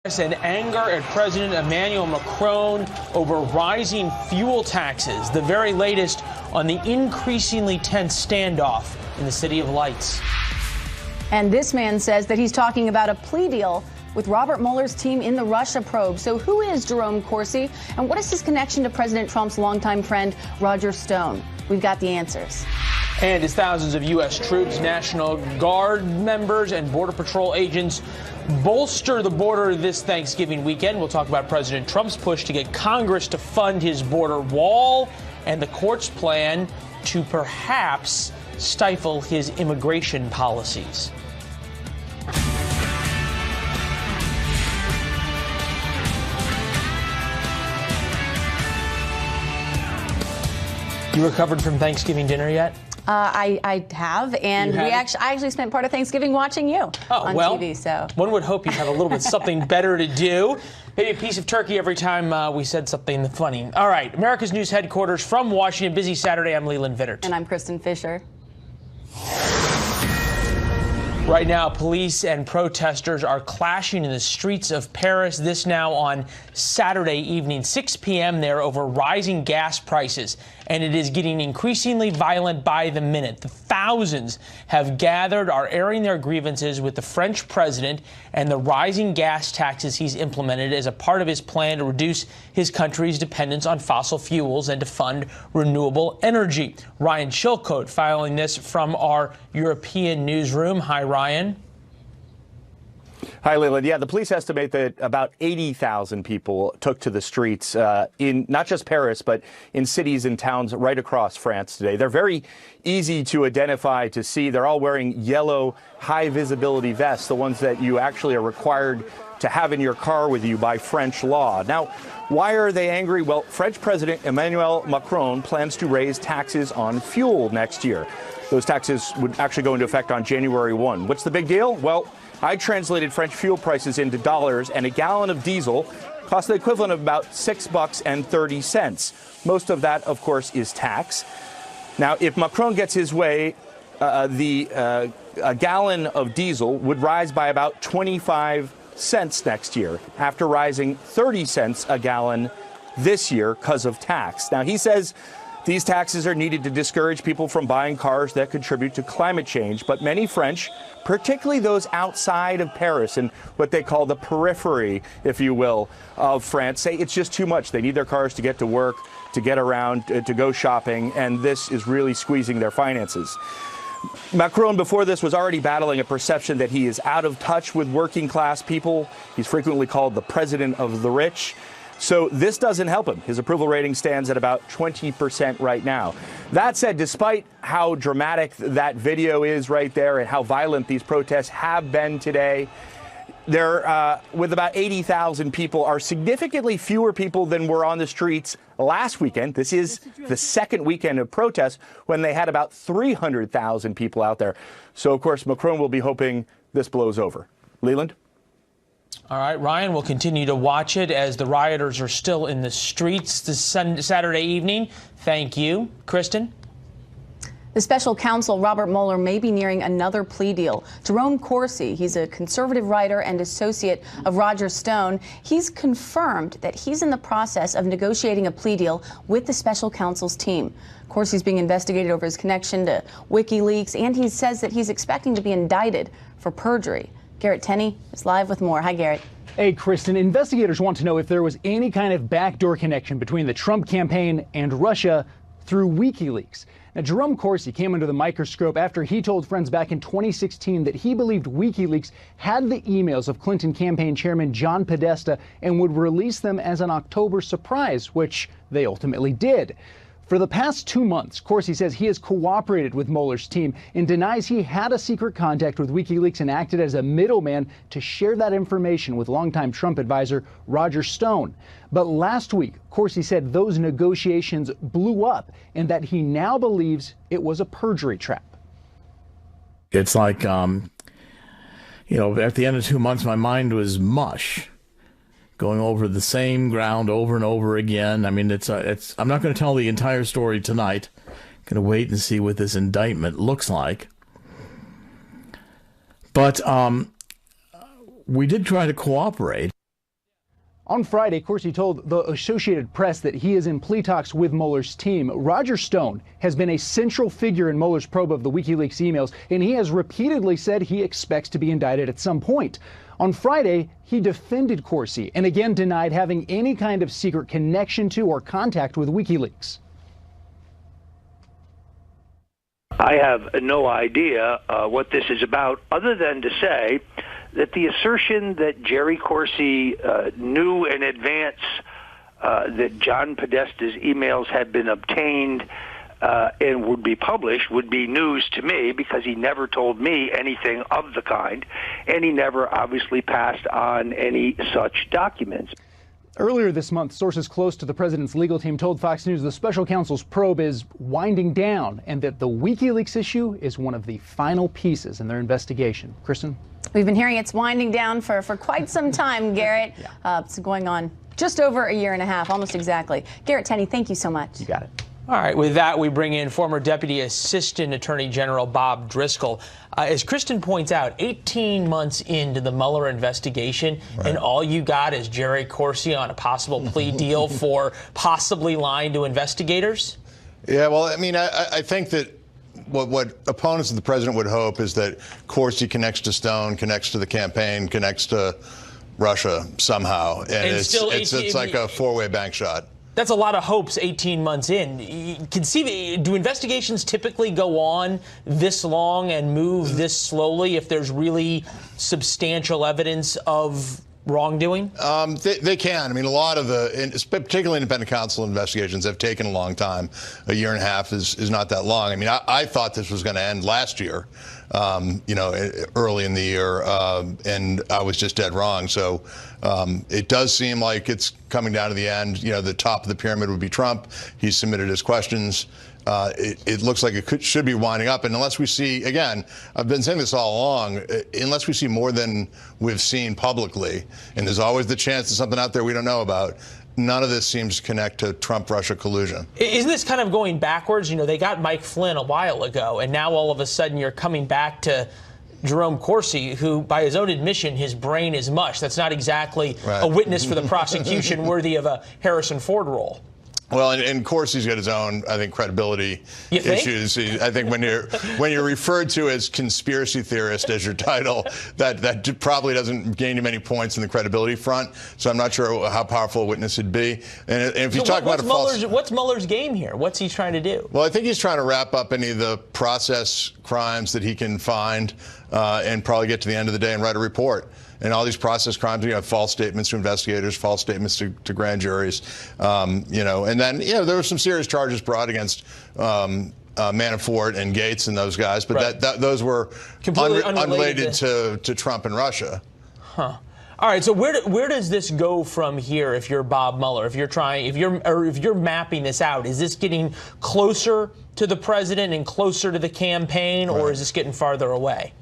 And anger at President Emmanuel Macron over rising fuel taxes. The very latest on the increasingly tense standoff in the City of Lights. And this man says that he's talking about a plea deal with Robert Mueller's team in the Russia probe. So who is Jerome Corsi, and what is his connection to President Trump's longtime friend Roger Stone? We've got the answers. And as thousands of U.S. troops, National Guard members, and Border Patrol agents bolster the border this Thanksgiving weekend, we'll talk about President Trump's push to get Congress to fund his border wall and the court's plan to perhaps stifle his immigration policies. You recovered from Thanksgiving dinner yet? I have, and I actually spent part of Thanksgiving watching you on TV. So one would hope you'd have a little bit something better to do. Maybe a piece of turkey every time we said something funny. All right, America's News headquarters from Washington. Busy Saturday. I'm Leland Vittert. And I'm Kristen Fisher. Right now, police and protesters are clashing in the streets of Paris. This now on Saturday evening, 6 p.m. there over rising gas prices. And it is getting increasingly violent by the minute. The thousands have gathered, are airing their grievances with the French president and the rising gas taxes he's implemented as a part of his plan to reduce his country's dependence on fossil fuels and to fund renewable energy. Ryan Chilcote filing this from our European newsroom. Hi, Ryan. Hi, Leland. Yeah, the police estimate that about 80,000 people took to the streets in not just Paris, but in cities and towns right across France today. They're very easy to identify, to see. They're all wearing yellow, high-visibility vests, the ones that you actually are required to have in your car with you by French law. Now, why are they angry? Well, French President Emmanuel Macron plans to raise taxes on fuel next year. Those taxes would actually go into effect on January 1. What's the big deal? Well, I translated French fuel prices into dollars, and a gallon of diesel costs the equivalent of about $6.30. Most of that, of course, is tax. Now, if Macron gets his way, a gallon of diesel would rise by about 25 cents next year, after rising 30 cents a gallon this year because of tax. Now, he says these taxes are needed to discourage people from buying cars that contribute to climate change. But many French, particularly those outside of Paris and what they call the periphery, if you will, of France, say it's just too much. They need their cars to get to work, to get around, to go shopping, and this is really squeezing their finances. Macron, before this, was already battling a perception that he is out of touch with working class people. He's frequently called the president of the rich. So this doesn't help him. His approval rating stands at about 20% right now. That said, despite how dramatic that video is right there and how violent these protests have been today, there, with about 80,000 people, are significantly fewer people than were on the streets last weekend. This is the second weekend of protests when they had about 300,000 people out there. So, of course, Macron will be hoping this blows over. Leland? All right, Ryan, we'll continue to watch it as the rioters are still in the streets this Saturday evening. Thank you. Kristen? The special counsel, Robert Mueller, may be nearing another plea deal. Jerome Corsi, he's a conservative writer and associate of Roger Stone. He's confirmed that he's in the process of negotiating a plea deal with the special counsel's team. Corsi's being investigated over his connection to WikiLeaks, and he says that he's expecting to be indicted for perjury. Garrett Tenney is live with more. Hi, Garrett. Hey, Kristen. Investigators want to know if there was any kind of backdoor connection between the Trump campaign and Russia through WikiLeaks. Now, Jerome Corsi came under the microscope after he told friends back in 2016 that he believed WikiLeaks had the emails of Clinton campaign chairman John Podesta and would release them as an October surprise, which they ultimately did. For the past 2 months, Corsi says he has cooperated with Mueller's team and denies he had a secret contact with WikiLeaks and acted as a middleman to share that information with longtime Trump advisor Roger Stone. But last week, Corsi said those negotiations blew up and that he now believes it was a perjury trap. It's like, at the end of 2 months, my mind was mush. Going over the same ground over and over again. I mean, I'm not going to tell the entire story tonight. Going to wait and see what this indictment looks like. But we did try to cooperate. On Friday, Corsi told the Associated Press that he is in plea talks with Mueller's team. Roger Stone has been a central figure in Mueller's probe of the WikiLeaks emails, and he has repeatedly said he expects to be indicted at some point. On Friday, he defended Corsi and again denied having any kind of secret connection to or contact with WikiLeaks. I have no idea what this is about, other than to say that the assertion that Jerry Corsi knew in advance that John Podesta's emails had been obtained and would be published would be news to me, because he never told me anything of the kind, and he never obviously passed on any such documents. Earlier this month, sources close to the president's legal team told Fox News the special counsel's probe is winding down and that the WikiLeaks issue is one of the final pieces in their investigation. Kristen? We've been hearing it's winding down for quite some time, Garrett. It's going on just over a year and a half, almost exactly. Garrett Tenney, thank you so much. You got it. All right, with that, we bring in former Deputy Assistant Attorney General Bob Driscoll. As Kristen points out, 18 months into the Mueller investigation, and all you got is Jerry Corsi on a possible plea deal for possibly lying to investigators? Yeah, well, I mean, I think that what opponents of the president would hope is that Corsi connects to Stone, connects to the campaign, connects to Russia somehow. And it's like a four-way bank shot. That's a lot of hopes 18 months in. Do investigations typically go on this long and move this slowly if there's really substantial evidence of wrongdoing? They can. I mean, a lot of particularly independent counsel investigations have taken a long time. A year and a half is not that long. I mean, I thought this was going to end last year, early in the year, and I was just dead wrong. So it does seem like it's coming down to the end. You know, the top of the pyramid would be Trump. He submitted his questions. It looks like it should be winding up. And unless we see, again, I've been saying this all along, unless we see more than we've seen publicly, and there's always the chance there's something out there we don't know about, none of this seems to connect to Trump-Russia collusion. Isn't this kind of going backwards? You know, they got Mike Flynn a while ago, and now all of a sudden you're coming back to Jerome Corsi, who, by his own admission, his brain is mush. That's not exactly a witness for the prosecution worthy of a Harrison Ford role. Well, and Corsi's got his own, I think, credibility issues. I think when you're referred to as conspiracy theorist as your title, that probably doesn't gain you many points in the credibility front. So I'm not sure how powerful a witness would be. And if you talk about what's Mueller's game here? What's he trying to do? Well, I think he's trying to wrap up any of the process crimes that he can find and probably get to the end of the day and write a report. And all these process crimes, you know, false statements to investigators, false statements to grand juries, and then, there were some serious charges brought against Manafort and Gates and those guys, but those were completely unrelated to Trump and Russia. Huh. All right. So where does this go from here? If you're Bob Mueller, if you're mapping this out, is this getting closer to the president and closer to the campaign, or is this getting farther away?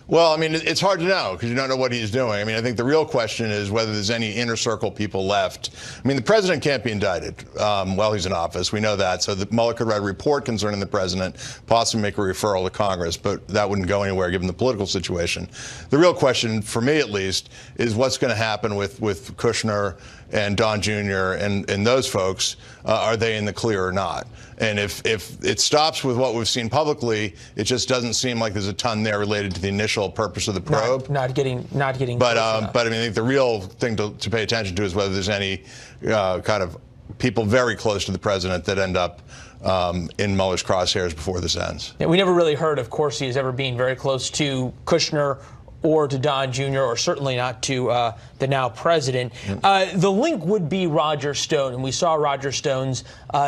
Well, I mean, it's hard to know because you don't know what he's doing. I mean, I think the real question is whether there's any inner circle people left. I mean, the president can't be indicted while he's in office. We know that. So Mueller could write a report concerning the president, possibly make a referral to Congress, but that wouldn't go anywhere given the political situation. The real question, for me at least, is what's going to happen with Kushner and Don Jr. and those folks. Are they in the clear or not? And if it stops with what we've seen publicly, it just doesn't seem like there's a ton there related to the initial purpose of the probe. Not getting. But I mean, I think the real thing to pay attention to is whether there's any kind of people very close to the president that end up in Mueller's crosshairs before this ends. Yeah, we never really heard of Corsi as ever being very close to Kushner or to Don Jr., or certainly not to the now president. The link would be Roger Stone, and we saw Roger Stone's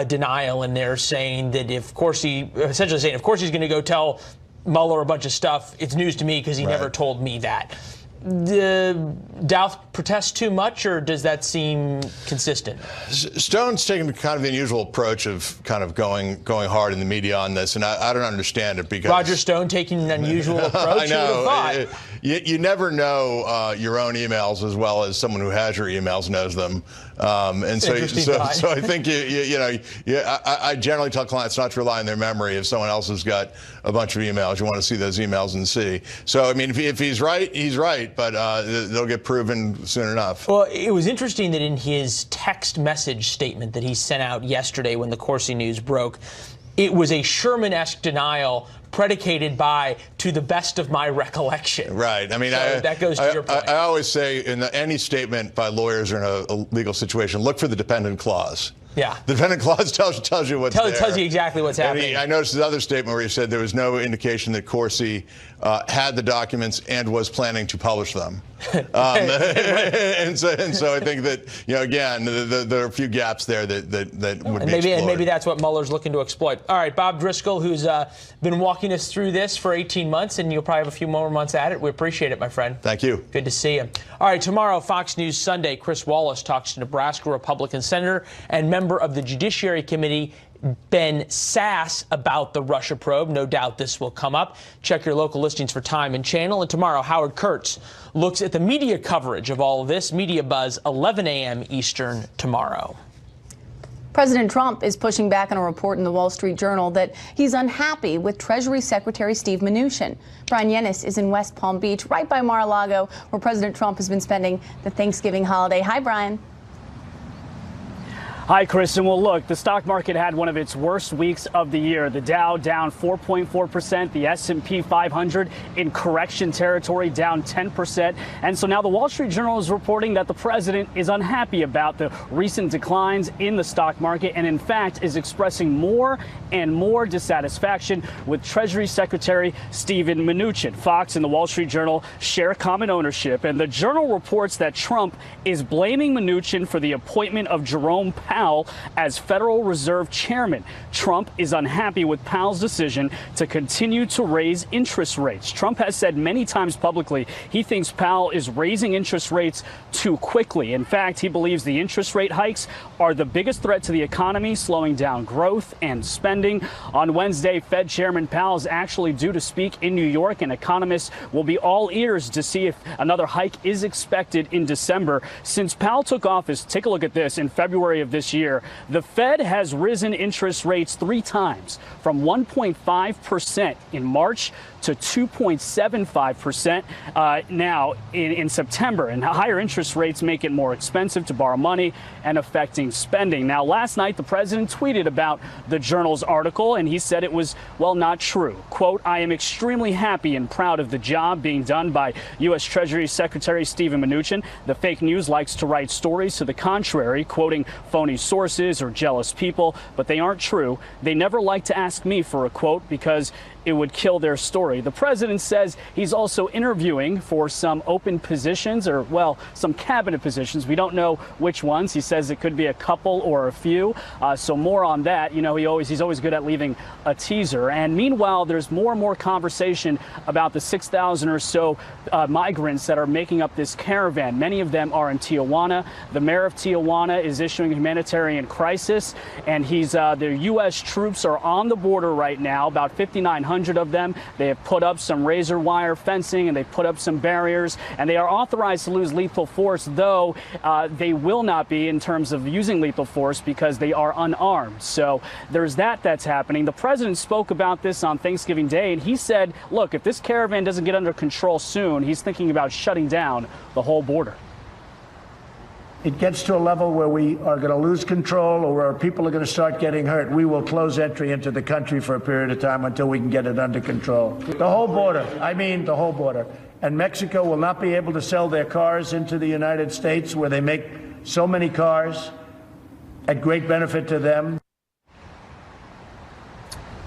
denial in there, saying that if Corsi's going to go tell Mueller a bunch of stuff, it's news to me because he never told me that. Doubt protest too much, or does that seem consistent? Stone's taking kind of the unusual approach of kind of going hard in the media on this, and I don't understand it because Roger Stone taking an unusual approach. I know. you never know your own emails as well as someone who has your emails knows them. And so I think I generally tell clients not to rely on their memory. If someone else has got a bunch of emails, you want to see those emails and see. So I mean, if he's right, he's right, but they'll get proven soon enough. Well, it was interesting that in his text message statement that he sent out yesterday when the Corsi news broke, it was a Sherman-esque denial predicated by, to the best of my recollection. Right. I mean, so that goes to your point. I always say in any statement by lawyers or in a legal situation, look for the dependent clause. Yeah. The dependent clause tells you what's there. Tells you exactly what's happening. I noticed his other statement where he said there was no indication that Corsi had the documents and was planning to publish them. And so I think that, again, there are a few gaps there that would be explored. And maybe that's what Mueller's looking to exploit. All right, Bob Driscoll, who's been walking us through this for 18 months, and you'll probably have a few more months at it. We appreciate it, my friend. Thank you. Good to see you. All right, tomorrow, Fox News Sunday, Chris Wallace talks to Nebraska Republican Senator and member of the Judiciary Committee, Ben Sass, about the Russia probe. No doubt this will come up. Check your local listings for time and channel. And tomorrow, Howard Kurtz looks at the media coverage of all of this. Media Buzz, 11 a.m. Eastern tomorrow. President Trump is pushing back on a report in the Wall Street Journal that he's unhappy with Treasury Secretary Steve Mnuchin. Brian Yennis is in West Palm Beach, right by Mar-a-Lago, where President Trump has been spending the Thanksgiving holiday. Hi, Brian. Hi, Kristen. Well, look, the stock market had one of its worst weeks of the year. The Dow down 4.4%, the S&P 500 in correction territory down 10%. And so now the Wall Street Journal is reporting that the president is unhappy about the recent declines in the stock market and, in fact, is expressing more and more dissatisfaction with Treasury Secretary Steven Mnuchin. Fox and the Wall Street Journal share common ownership, and the Journal reports that Trump is blaming Mnuchin for the appointment of Jerome Powell as Federal Reserve Chairman. Trump is unhappy with Powell's decision to continue to raise interest rates. Trump has said many times publicly he thinks Powell is raising interest rates too quickly. In fact, he believes the interest rate hikes are the biggest threat to the economy, slowing down growth and spending. On Wednesday, Fed Chairman Powell is actually due to speak in New York, and economists will be all ears to see if another hike is expected in December. Since Powell took office, take a look at this, in February of this year, the Fed has risen interest rates 3 times, from 1.5% in March to 2.75% now in September. And higher interest rates make it more expensive to borrow money and affecting spending. Now, last night, the president tweeted about the Journal's article, and he said it was, well, not true. Quote, "I am extremely happy and proud of the job being done by U.S. Treasury Secretary Steven Mnuchin. The fake news likes to write stories to the contrary, quoting phony sources or jealous people, but they aren't true. They never like to ask me for a quote because it would kill their story." The president says he's also interviewing for some open positions, or, well, some cabinet positions. We don't know which ones. He says it could be a couple or a few. So more on that. You know, he's always good at leaving a teaser. And meanwhile, there's more and more conversation about the 6,000 or so migrants that are making up this caravan. Many of them are in Tijuana. The mayor of Tijuana is issuing a humanitarian crisis, and the U.S. troops are on the border right now, about 5,900 of them. They have put up some razor wire fencing, and they put up some barriers, and they are authorized to use lethal force, though they will not be in terms of using lethal force because they are unarmed. So there's that's happening. The president spoke about this on Thanksgiving Day, and he said, look, if this caravan doesn't get under control soon, he's thinking about shutting down the whole border. It gets to a level where we are going to lose control or where people are going to start getting hurt, we will close entry into the country for a period of time until we can get it under control. The whole border, I mean the whole border. And Mexico will not be able to sell their cars into the United States, where they make so many cars at great benefit to them.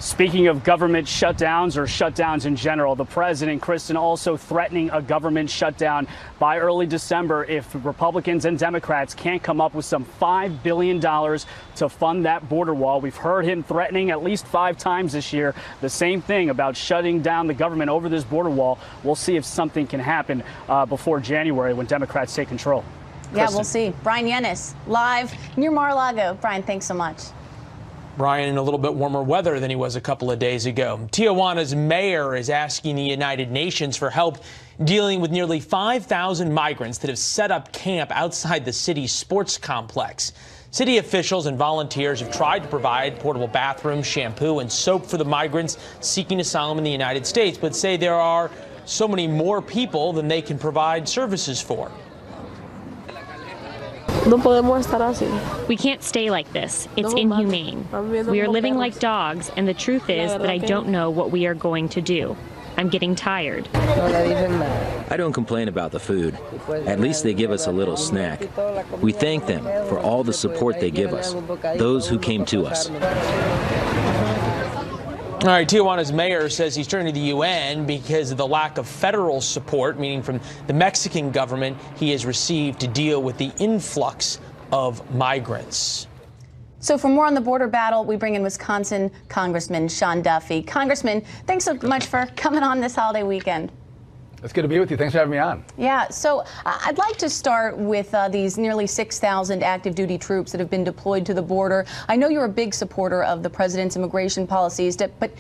Speaking of government shutdowns, or shutdowns in general, the president, Kristen, also threatening a government shutdown by early December if Republicans and Democrats can't come up with some $5 billion to fund that border wall. We've heard him threatening at least 5 times this year the same thing about shutting down the government over this border wall. We'll see if something can happen before January when Democrats take control. Yeah, we'll see. Brian Yennis, live near Mar-a-Lago. Brian, thanks so much. Brian, in a little bit warmer weather than he was a couple of days ago. Tijuana's mayor is asking the United Nations for help dealing with nearly 5,000 migrants that have set up camp outside the city's sports complex. City officials and volunteers have tried to provide portable bathrooms, shampoo, and soap for the migrants seeking asylum in the United States, but say there are so many more people than they can provide services for. We can't stay like this. It's inhumane. We are living like dogs, and the truth is that I don't know what we are going to do. I'm getting tired. I don't complain about the food. At least they give us a little snack. We thank them for all the support they give us, those who came to us. All right, Tijuana's mayor says he's turning to the UN because of the lack of federal support, meaning from the Mexican government, he has received to deal with the influx of migrants. So for more on the border battle, we bring in Wisconsin Congressman Sean Duffy. Congressman, thanks so much for coming on this holiday weekend. It's good to be with you. Thanks for having me on. Yeah, so I'd like to start with these nearly 6,000 active duty troops that have been deployed to the border. I know you're a big supporter of the president's immigration policies, but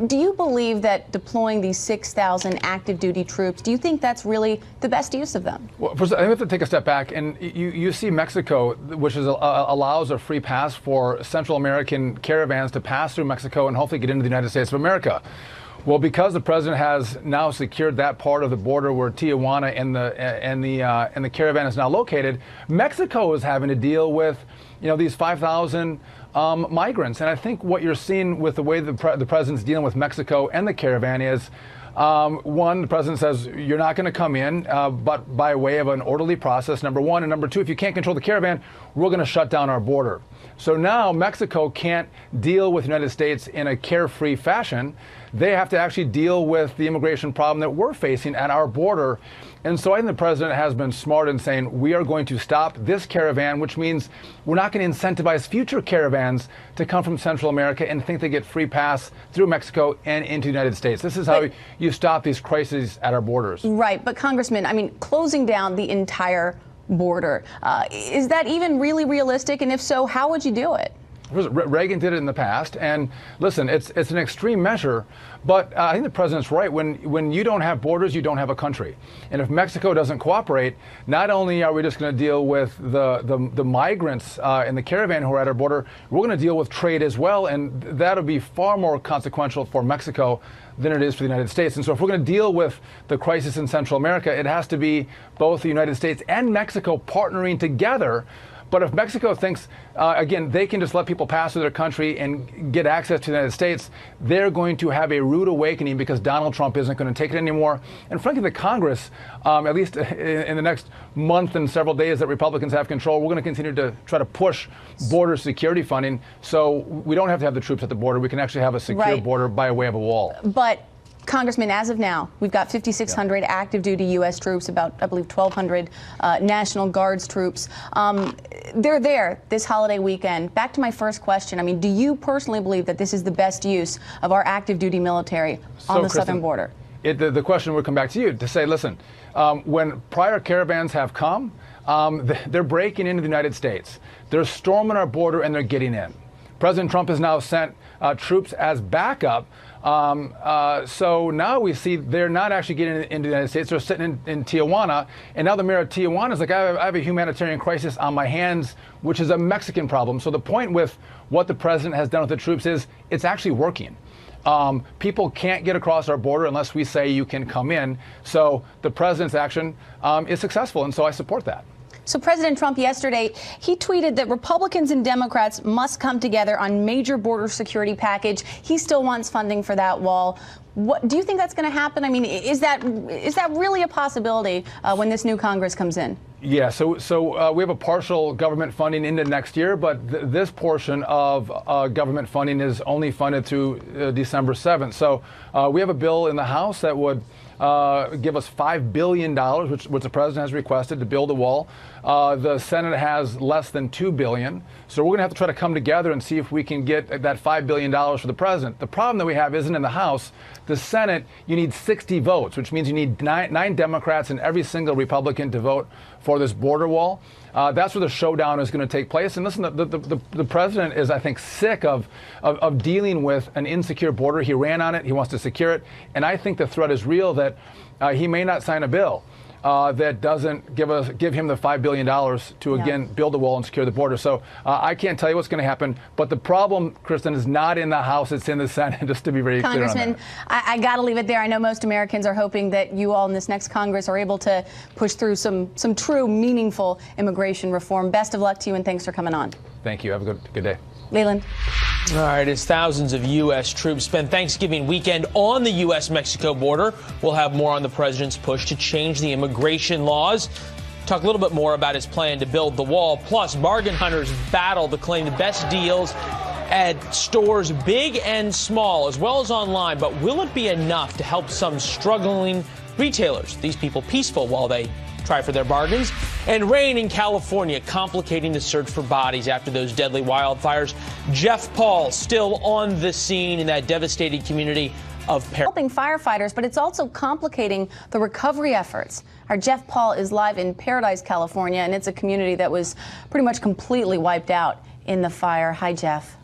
do you believe that deploying these 6,000 active duty troops, do you think that's really the best use of them? Well, first, I think we have to take a step back, and you see Mexico, which allows a free pass for Central American caravans to pass through Mexico and hopefully get into the United States of America. Well, because the president has now secured that part of the border where Tijuana and the caravan is now located, Mexico is having to deal with, these 5,000 migrants. And I think what you're seeing with the way the president's dealing with Mexico and the caravan is, one, the president says you're not going to come in, but by way of an orderly process, number one. And number two, if you can't control the caravan, we're going to shut down our border. So now Mexico can't deal with the United States in a carefree fashion. They have to actually deal with the immigration problem that we're facing at our border. And so I think the president has been smart in saying we are going to stop this caravan, which means we're not going to incentivize future caravans to come from Central America and think they get free pass through Mexico and into the United States. This is how you stop these crises at our borders. Right. But Congressman, I mean, closing down the entire border, is that even really realistic? And if so, how would you do it? Reagan did it in the past, and listen, it's an extreme measure, but I think the president's right. When you don't have borders, you don't have a country. And if Mexico doesn't cooperate, not only are we just going to deal with the migrants in the caravan who are at our border, we're going to deal with trade as well, and that'll be far more consequential for Mexico than it is for the United States. And so if we're going to deal with the crisis in Central America, it has to be both the United States and Mexico partnering together. But if Mexico thinks, again, they can just let people pass through their country and get access to the United States, they're going to have a rude awakening because Donald Trump isn't going to take it anymore. And frankly, the Congress, at least in the next month and several days that Republicans have control, we're going to continue to try to push border security funding so we don't have to have the troops at the border. We can actually have a secure border by way of a wall. But Congressman, as of now, we've got 5,600 active duty U.S. troops, about, I believe, 1,200 National Guards troops. They're there this holiday weekend. Back to my first question. I mean, do you personally believe that this is the best use of our active duty military on the southern border? The question would come back to you to say, listen, when prior caravans have come, they're breaking into the United States. They're storming our border and they're getting in. President Trump has now sent troops as backup. So now we see they're not actually getting into the United States. They're sitting in Tijuana. And now the mayor of Tijuana is like, I have a humanitarian crisis on my hands, which is a Mexican problem. So the point with what the president has done with the troops is it's actually working. People can't get across our border unless we say you can come in. So the president's action is successful. And so I support that. So President Trump yesterday, he tweeted that Republicans and Democrats must come together on major border security package. He still wants funding for that wall. What do you think that's going to happen? I mean, is that really a possibility when this new Congress comes in? Yeah, so we have a partial government funding into next year, but this portion of government funding is only funded through December 7th. So we have a bill in the House that would give us $5 billion, which the president has requested to build a wall. The Senate has less than $2 billion. So we're going to have to try to come together and see if we can get that $5 billion for the president. The problem that we have isn't in the House. The Senate, you need 60 votes, which means you need nine Democrats and every single Republican to vote for this border wall. That's where the showdown is going to take place. And listen, the president is, I think, sick of dealing with an insecure border. He ran on it. He wants to secure it. And I think the threat is real that he may not sign a bill that doesn't give him the $5 billion to, again, build the wall and secure the border. So I can't tell you what's going to happen. But the problem, Kristen, is not in the House. It's in the Senate, just to be very clear on that. Congressman, I got to leave it there. I know most Americans are hoping that you all in this next Congress are able to push through some true, meaningful immigration reform. Best of luck to you, and thanks for coming on. Thank you. Have a good day. Leland. All right, as thousands of U.S. troops spend Thanksgiving weekend on the U.S.-Mexico border, we'll have more on the president's push to change the immigration laws. Talk a little bit more about his plan to build the wall. Plus, bargain hunters battle to claim the best deals at stores big and small, as well as online. But will it be enough to help some struggling retailers? These people peaceful while they try for their bargains. And rain in California complicating the search for bodies after those deadly wildfires. Jeff Paul still on the scene in that devastated community of Paris. Helping firefighters, but it's also complicating the recovery efforts. Our Jeff Paul is live in Paradise, California, and it's a community that was pretty much completely wiped out in the fire. Hi, Jeff.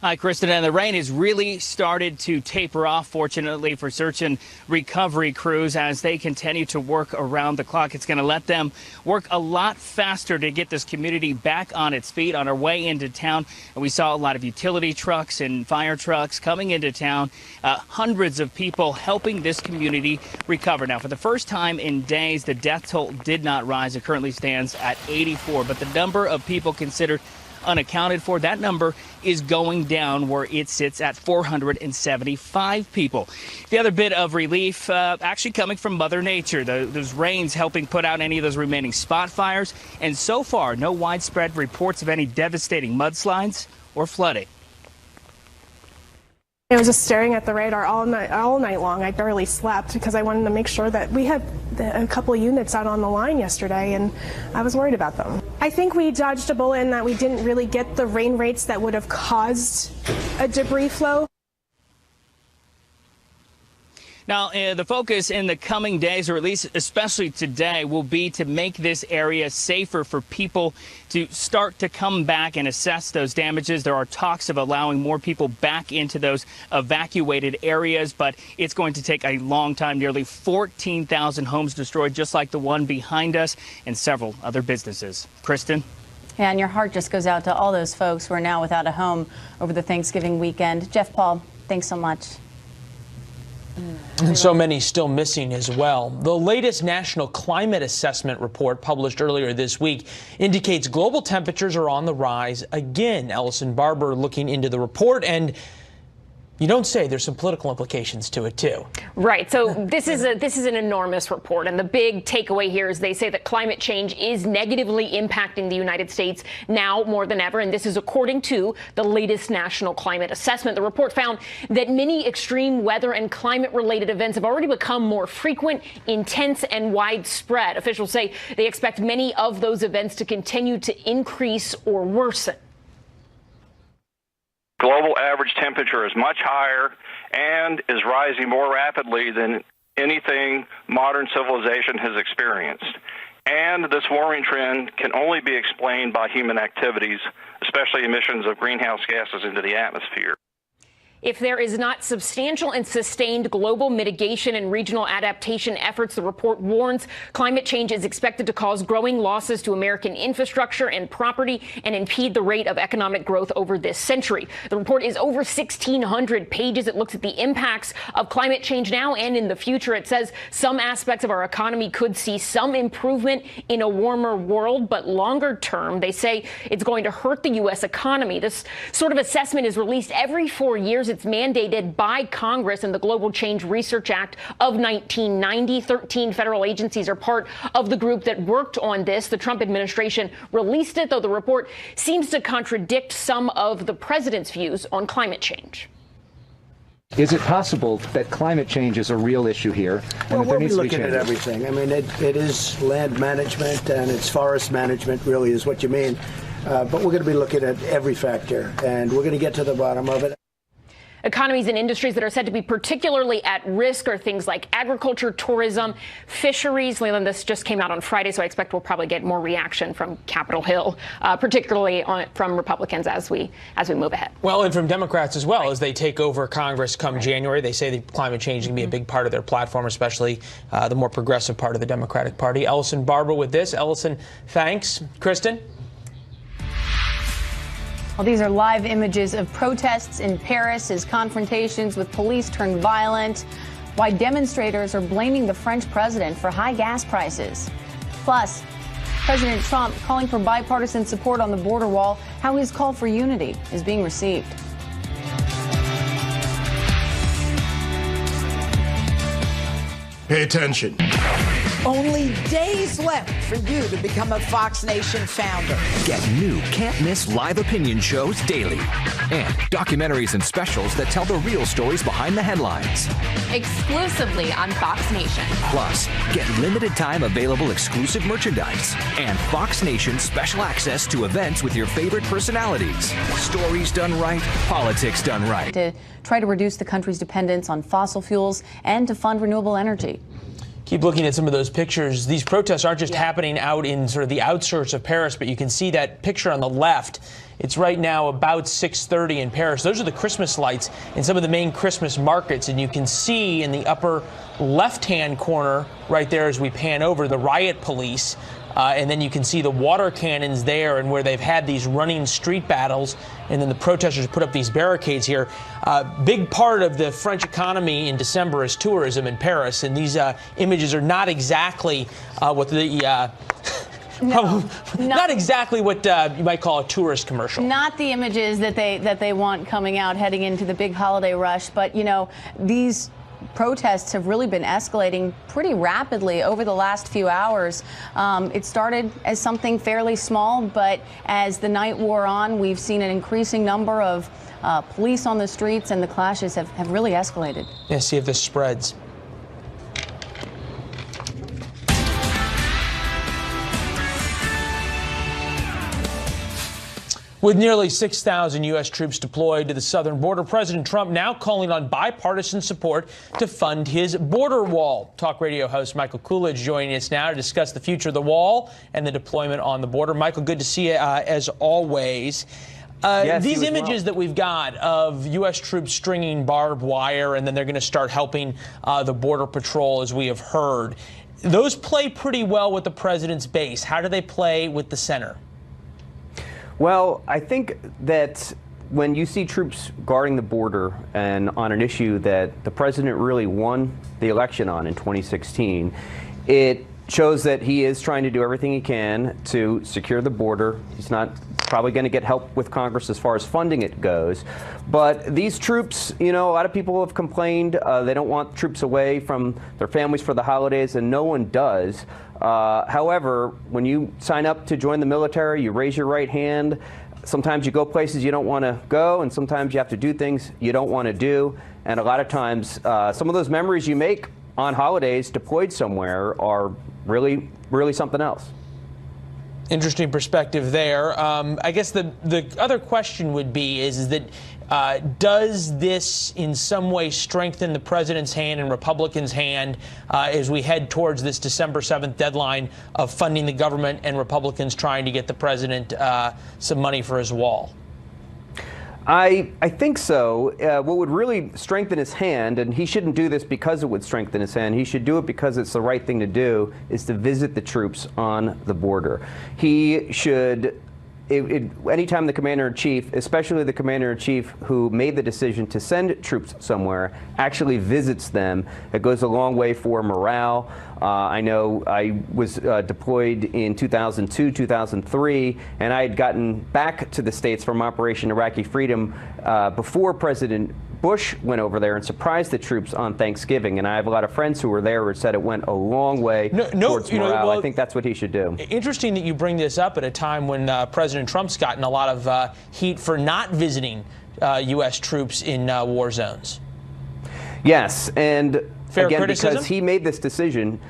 Hi, Kristen, and the rain has really started to taper off, fortunately, for search and recovery crews as they continue to work around the clock. It's going to let them work a lot faster to get this community back on its feet on our way into town. And we saw a lot of utility trucks and fire trucks coming into town, hundreds of people helping this community recover. Now, for the first time in days, the death toll did not rise. It currently stands at 84, but the number of people considered unaccounted for, that number is going down, where it sits at 475 people. The other bit of relief actually coming from Mother Nature. Those rains helping put out any of those remaining spot fires. And so far, no widespread reports of any devastating mudslides or flooding. I was just staring at the radar all night long. I barely slept because I wanted to make sure that we had a couple of units out on the line yesterday, and I was worried about them. I think we dodged a bullet in that we didn't really get the rain rates that would have caused a debris flow. Now, the focus in the coming days, or at least especially today, will be to make this area safer for people to start to come back and assess those damages. There are talks of allowing more people back into those evacuated areas, but it's going to take a long time. Nearly 14,000 homes destroyed, just like the one behind us, and several other businesses. Kristen? Yeah, and your heart just goes out to all those folks who are now without a home over the Thanksgiving weekend. Jeff Paul, thanks so much. And so many still missing as well. The latest National Climate Assessment report published earlier this week indicates global temperatures are on the rise again. Ellison Barber looking into the report, and you don't say there's some political implications to it, too. Right. So this is an enormous report. And the big takeaway here is they say that climate change is negatively impacting the United States now more than ever. And this is according to the latest National Climate Assessment. The report found that many extreme weather and climate related events have already become more frequent, intense and widespread. Officials say they expect many of those events to continue to increase or worsen. Global average temperature is much higher and is rising more rapidly than anything modern civilization has experienced. And this warming trend can only be explained by human activities, especially emissions of greenhouse gases into the atmosphere. If there is not substantial and sustained global mitigation and regional adaptation efforts, the report warns climate change is expected to cause growing losses to American infrastructure and property and impede the rate of economic growth over this century. The report is over 1,600 pages. It looks at the impacts of climate change now and in the future. It says some aspects of our economy could see some improvement in a warmer world, but longer term, they say it's going to hurt the U.S. economy. This sort of assessment is released every 4 years. It's mandated by Congress in the Global Change Research Act of 1990. 13 federal agencies are part of the group that worked on this. The Trump administration released it, though the report seems to contradict some of the president's views on climate change. Is it possible that climate change is a real issue here? Well, we'll be looking at everything. I mean, it is land management and it's forest management really is what you mean. But we're going to be looking at every factor, and we're going to get to the bottom of it. Economies and industries that are said to be particularly at risk are things like agriculture, tourism, fisheries. Leland, this just came out on Friday, so I expect we'll probably get more reaction from Capitol Hill, particularly from Republicans as we move ahead. Well, and from Democrats as well, as they take over Congress come January. They say that climate change can be a big part of their platform, especially the more progressive part of the Democratic Party. Ellison Barber with this. Ellison, thanks. Kristen? Well, these are live images of protests in Paris as confrontations with police turn violent, why demonstrators are blaming the French president for high gas prices. Plus, President Trump calling for bipartisan support on the border wall, how his call for unity is being received. Pay attention. Only days left for you to become a Fox Nation founder. Get new can't-miss live opinion shows daily and documentaries and specials that tell the real stories behind the headlines. Exclusively on Fox Nation. Plus, get limited-time available exclusive merchandise and Fox Nation special access to events with your favorite personalities. Stories done right, politics done right. To try to reduce the country's dependence on fossil fuels and to fund renewable energy. Keep looking at some of those pictures. These protests aren't just happening out in sort of the outskirts of Paris, but you can see that picture on the left. It's right now about 6:30 in Paris. Those are the Christmas lights in some of the main Christmas markets. And you can see in the upper left-hand corner right there as we pan over the riot police. And then you can see the water cannons there and where they've had these running street battles. And then the protesters put up these barricades here. Big part of the French economy in December is tourism in Paris. And these images are not exactly what the... not exactly what you might call a tourist commercial. Not the images that they want coming out heading into the big holiday rush. But, you know, these protests have really been escalating pretty rapidly over the last few hours. It started as something fairly small, but as the night wore on, we've seen an increasing number of police on the streets, and the clashes have really escalated. Yeah, see if this spreads. With nearly 6,000 U.S. troops deployed to the southern border, President Trump now calling on bipartisan support to fund his border wall. Talk Radio host Michael Coolidge joining us now to discuss the future of the wall and the deployment on the border. Michael, good to see you as always. Yes, these images that we've got of U.S. troops stringing barbed wire, and then they're going to start helping the Border Patrol, as we have heard, those play pretty well with the president's base. How do they play with the center? Well, I think that when you see troops guarding the border and on an issue that the president really won the election on in 2016, it shows that he is trying to do everything he can to secure the border. He's not probably going to get help with Congress as far as funding it goes. But these troops, you know, a lot of people have complained they don't want troops away from their families for the holidays, and no one does. However, when you sign up to join the military, you raise your right hand. Sometimes you go places you don't want to go, and sometimes you have to do things you don't want to do. And a lot of times, some of those memories you make on holidays deployed somewhere are really, really something else. Interesting perspective there. I guess the other question would be is that does this in some way strengthen the president's hand and Republicans' hand as we head towards this December 7th deadline of funding the government and Republicans trying to get the president some money for his wall? I think so. What would really strengthen his hand, and he shouldn't do this because it would strengthen his hand, he should do it because it's the right thing to do, is to visit the troops on the border. He should, anytime the commander-in-chief, especially the commander-in-chief who made the decision to send troops somewhere, actually visits them, it goes a long way for morale. I know I was deployed in 2002, 2003, and I had gotten back to the States from Operation Iraqi Freedom before President Bush went over there and surprised the troops on Thanksgiving. And I have a lot of friends who were there who said it went a long way towards morale. I think that's what he should do. Interesting that you bring this up at a time when President Trump's gotten a lot of heat for not visiting U.S. troops in war zones. Yes, and fair again, criticism? because he made this decision.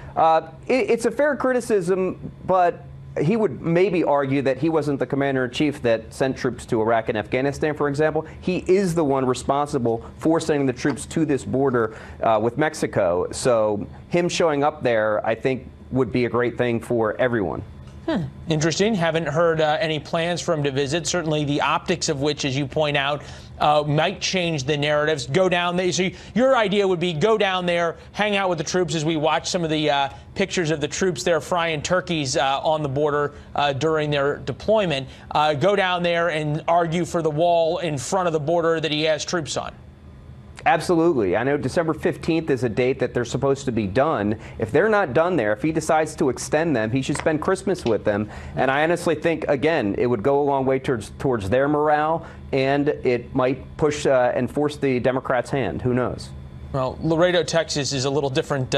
It's a fair criticism, but he would maybe argue that he wasn't the commander-in-chief that sent troops to Iraq and Afghanistan, for example. He is the one responsible for sending the troops to this border with Mexico. So him showing up there, I think, would be a great thing for everyone. Interesting. Haven't heard any plans for him to visit. Certainly the optics of which, as you point out, might change the narratives. Go down there. So your idea would be go down there, hang out with the troops as we watch some of the pictures of the troops there frying turkeys on the border during their deployment. Go down there and argue for the wall in front of the border that he has troops on. Absolutely. I know December 15th is a date that they're supposed to be done. If they're not done there, if he decides to extend them, he should spend Christmas with them. And I honestly think, again, it would go a long way towards their morale, and it might push and force the Democrats' hand. Who knows? Well, Laredo, Texas is a little different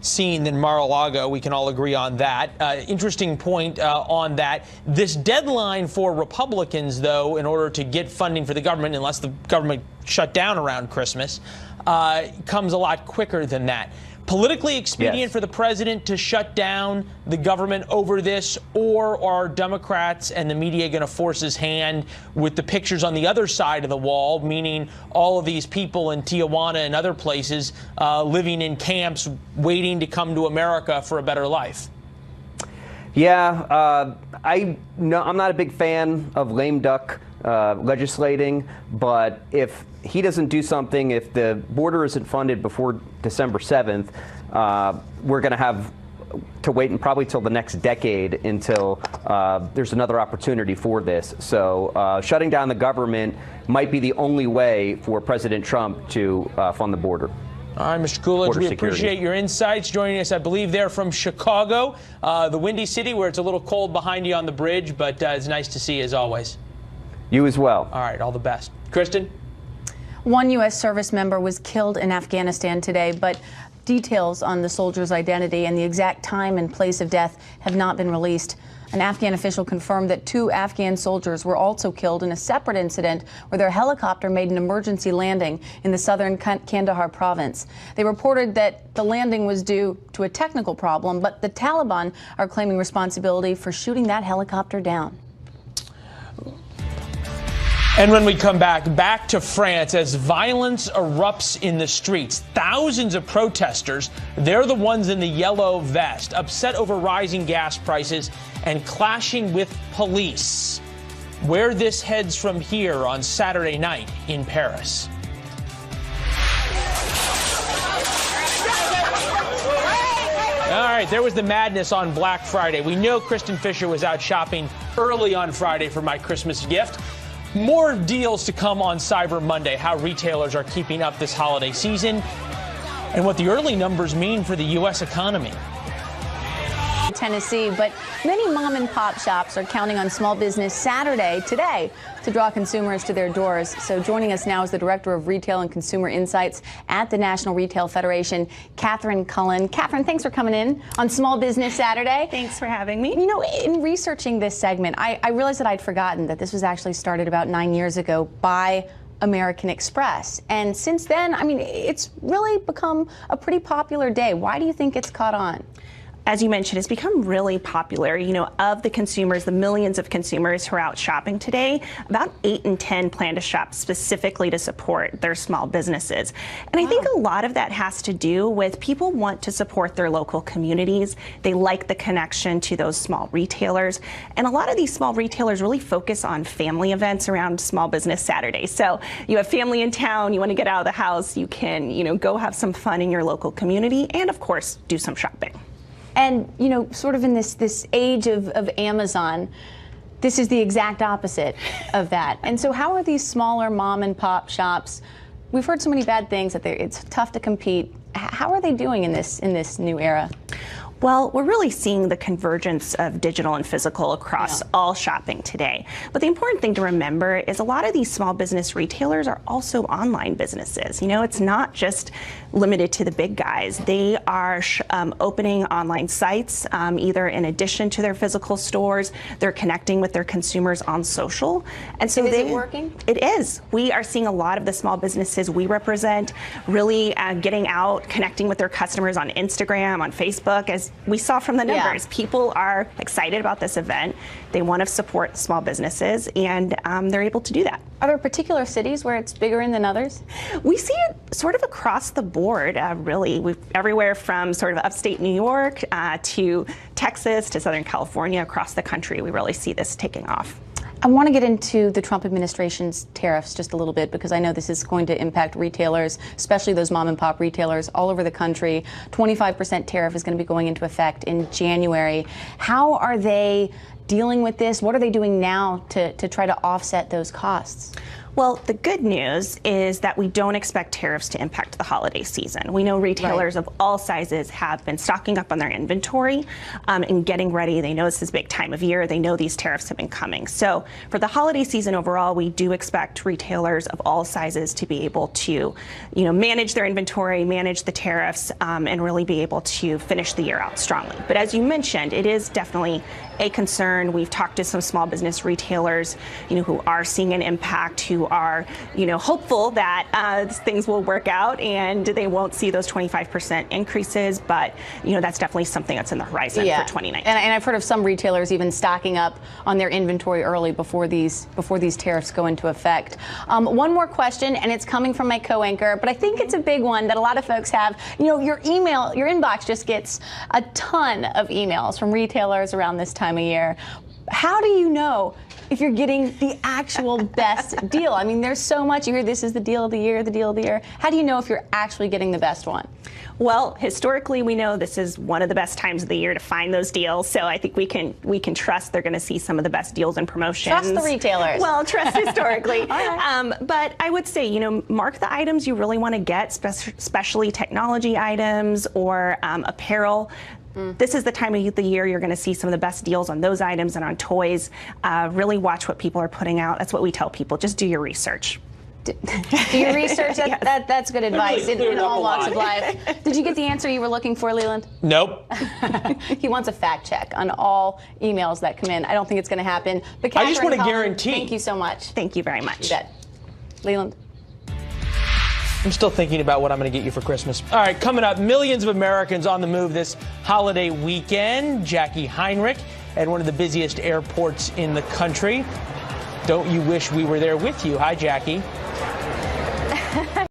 scene than Mar-a-Lago. We can all agree on that. Interesting point on that. This deadline for Republicans, though, in order to get funding for the government, unless the government shut down around Christmas, comes a lot quicker than that. Politically expedient for the president to shut down the government over this, or are Democrats and the media going to force his hand with the pictures on the other side of the wall, meaning all of these people in Tijuana and other places living in camps waiting to come to America for a better life? Yeah, I'm not a big fan of lame duck legislating, but if he doesn't do something, if the border isn't funded before December 7th, we're going to have to wait and probably till the next decade until there's another opportunity for this. So shutting down the government might be the only way for President Trump to fund the border. All right, Mr. Coolidge, we appreciate your insights. Joining us, I believe they're from Chicago, the Windy City, where it's a little cold behind you on the bridge, but it's nice to see you as always. You as well. All right, all the best. Kristen? One U.S. service member was killed in Afghanistan today, but details on the soldier's identity and the exact time and place of death have not been released. An Afghan official confirmed that 2 Afghan soldiers were also killed in a separate incident where their helicopter made an emergency landing in the southern Kandahar province. They reported that the landing was due to a technical problem, but the Taliban are claiming responsibility for shooting that helicopter down. And when we come back to France as violence erupts in the streets. Thousands of protesters, they're the ones in the yellow vest, upset over rising gas prices and clashing with police. Where this heads from here on Saturday night in Paris. All right, there was the madness on Black Friday. We know Kristen Fisher was out shopping early on Friday for my Christmas gift. More deals to come on Cyber Monday, how retailers are keeping up this holiday season, and what the early numbers mean for the U.S. economy. Tennessee, but many mom and pop shops are counting on Small Business Saturday today to draw consumers to their doors. So joining us now is the Director of Retail and Consumer Insights at the National Retail Federation, Catherine Cullen. Catherine, thanks for coming in on Small Business Saturday. Thanks for having me. You know, in researching this segment, I realized that I'd forgotten that this was actually started about 9 years ago by American Express. And since then, I mean, it's really become a pretty popular day. Why do you think it's caught on? As you mentioned, it's become really popular. You know, of the consumers, the millions of consumers who are out shopping today, about 8 in 10 plan to shop specifically to support their small businesses. And I think a lot of that has to do with people want to support their local communities. They like the connection to those small retailers. And a lot of these small retailers really focus on family events around Small Business Saturday. So you have family in town, you want to get out of the house, you can, you know, go have some fun in your local community and, of course, do some shopping. And, you know, sort of in this age of Amazon, this is the exact opposite of that. And so how are these smaller mom and pop shops, we've heard so many bad things that it's tough to compete. How are they doing in this new era? Well, we're really seeing the convergence of digital and physical across all shopping today. But the important thing to remember is a lot of these small business retailers are also online businesses. You know, it's not just limited to the big guys. They are opening online sites, either in addition to their physical stores. They're connecting with their consumers on social. And so is it working? It is. We are seeing a lot of the small businesses we represent really getting out, connecting with their customers on Instagram, on Facebook. As because we saw from the numbers, people are excited about this event. They want to support small businesses, and they're able to do that. Are there particular cities where it's bigger in than others? We see it sort of across the board, really. Everywhere from sort of upstate New York to Texas to Southern California, across the country, we really see this taking off. I want to get into the Trump administration's tariffs just a little bit, because I know this is going to impact retailers, especially those mom and pop retailers all over the country. 25% tariff is going to be going into effect in January. How are they dealing with this? What are they doing now to try to offset those costs? Well, the good news is that we don't expect tariffs to impact the holiday season. We know retailers of all sizes have been stocking up on their inventory and getting ready. They know this is a big time of year. They know these tariffs have been coming. So for the holiday season overall, we do expect retailers of all sizes to be able to, manage their inventory, manage the tariffs, and really be able to finish the year out strongly. But as you mentioned, it is definitely a concern. We've talked to some small business retailers, who are seeing an impact, who are, hopeful that things will work out and they won't see those 25% increases. But, that's definitely something that's in the horizon for 2019. And I've heard of some retailers even stocking up on their inventory early before these tariffs go into effect. One more question, and it's coming from my co-anchor, but I think it's a big one that a lot of folks have. Your inbox just gets a ton of emails from retailers around this time of year. How do you know if you're getting the actual best deal? I mean, there's so much. You hear this is the deal of the year, the deal of the year. How do you know if you're actually getting the best one? Well, historically, we know this is one of the best times of the year to find those deals. So I think we can trust they're going to see some of the best deals and promotions. Trust the retailers. Well, trust historically. But I would say, mark the items you really want to get, especially technology items or apparel. This is the time of the year you're going to see some of the best deals on those items and on toys. Really watch what people are putting out. That's what we tell people. Just do your research. Do your research. That's good advice in all walks of life. Did you get the answer you were looking for, Leland? Nope. He wants a fact check on all emails that come in. I don't think it's going to happen. But I just want to Colin, guarantee. Thank you so much. Thank you very much. You bet. Leland. I'm still thinking about what I'm going to get you for Christmas. All right, coming up, millions of Americans on the move this holiday weekend. Jackie Heinrich at one of the busiest airports in the country. Don't you wish we were there with you? Hi, Jackie.